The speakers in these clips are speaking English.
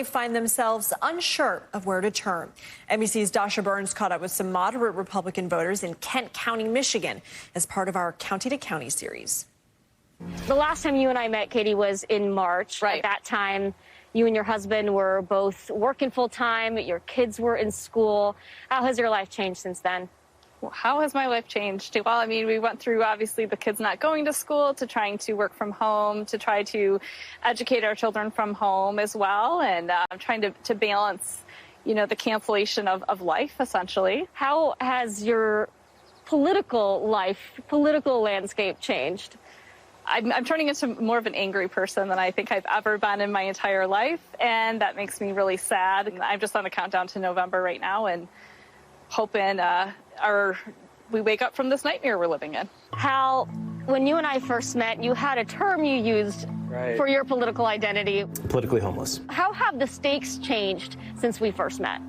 find themselves unsure of where to turn. NBC's Dasha Burns caught up with some moderate Republican voters in Kent County, Michigan, as part of our County to County series. The last time you and I met, Katie, was in March. Right. At that time, you and your husband were both working full time. Your kids were in school. How has your life changed since then? Well, how has my life changed? Well, I mean, we went through, obviously, the kids not going to school to trying to work from home, to try to educate our children from home as well, and trying to balance, you know, the cancellation of life, essentially. How has your political landscape changed? I'm turning into more of an angry person than I think I've ever been in my entire life, and that makes me really sad. I'm just on a countdown to November right now, and hoping we wake up from this nightmare we're living in. Hal, when you and I first met, you had a term you used for your political identity. Politically homeless. How have the stakes changed since we first met?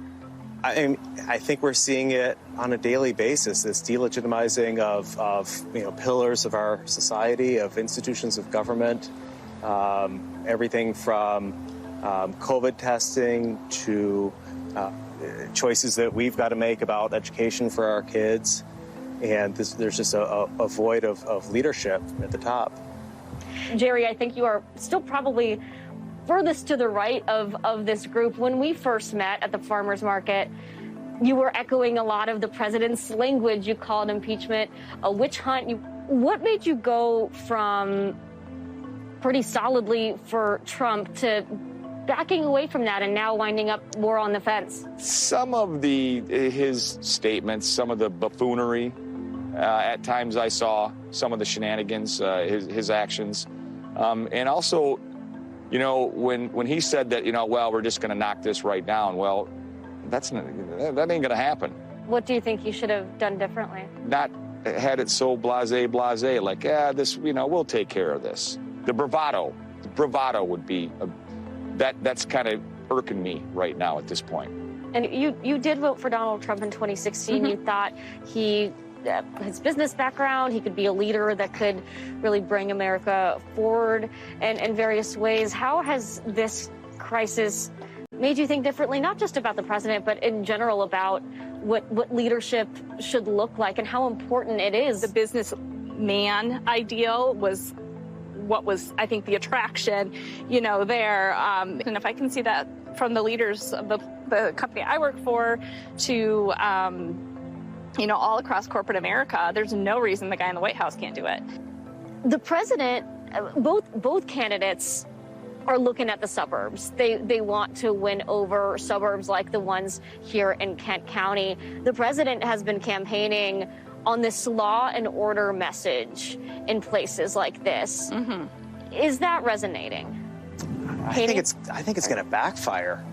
I think we're seeing it on a daily basis, this delegitimizing of pillars of our society, of institutions of government, everything from COVID testing to choices that we've got to make about education for our kids. And there's just a void of leadership at the top. Jerry, I think you are still probably furthest to the right of this group. When we first met at the farmers market, you were echoing a lot of the president's language. You called impeachment a witch hunt. What made you go from pretty solidly for Trump to backing away from that and now winding up more on the fence? Some of his statements, some of the buffoonery, at times I saw some of the shenanigans, his actions, and also, you know, when he said that, well, we're just going to knock this right down. Well, that ain't going to happen. What do you think he should have done differently? Not had it so blasé, like, this, we'll take care of this. The bravado would be that's kind of irking me right now at this point. And you did vote for Donald Trump in 2016. Mm-hmm. You thought his business background, he could be a leader that could really bring America forward in various ways. How has this crisis made you think differently, not just about the president, but in general about what leadership should look like and how important it is? The businessman ideal was what was, I think, the attraction, there. And if I can see that from the leaders of the company I work for to, all across corporate America, there's no reason the guy in the White House can't do it. The president, both candidates are looking at the suburbs. They want to win over suburbs like the ones here in Kent County. The president has been campaigning on this law and order message in places like this. Mm-hmm. Is that resonating? I think it's going to backfire.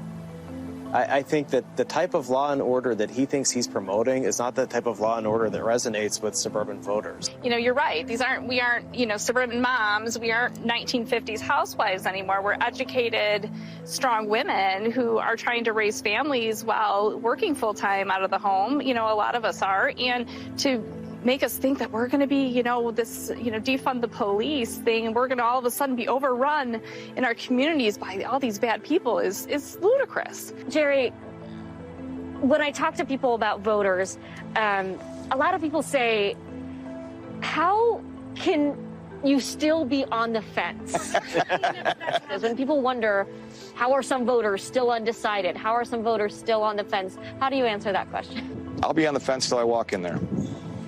I think that the type of law and order that he thinks he's promoting is not the type of law and order that resonates with suburban voters. You're right. We aren't, suburban moms. We aren't 1950s housewives anymore. We're educated, strong women who are trying to raise families while working full time out of the home. A lot of us are. And to make us think that we're going to be, this, defund the police thing, and we're going to all of a sudden be overrun in our communities by all these bad people is ludicrous. Jerry, when I talk to people about voters, a lot of people say, how can you still be on the fence? When people wonder, how are some voters still undecided? How are some voters still on the fence? How do you answer that question? I'll be on the fence till I walk in there.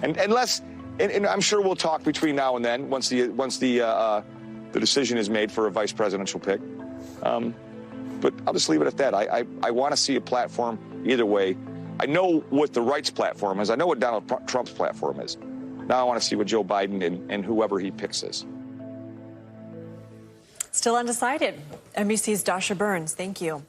And I'm sure we'll talk between now and then once the decision is made for a vice presidential pick. But I'll just leave it at that. I want to see a platform either way. I know what the right's platform is. I know what Donald Trump's platform is. Now I want to see what Joe Biden and whoever he picks is. Still undecided. NBC's Dasha Burns, thank you.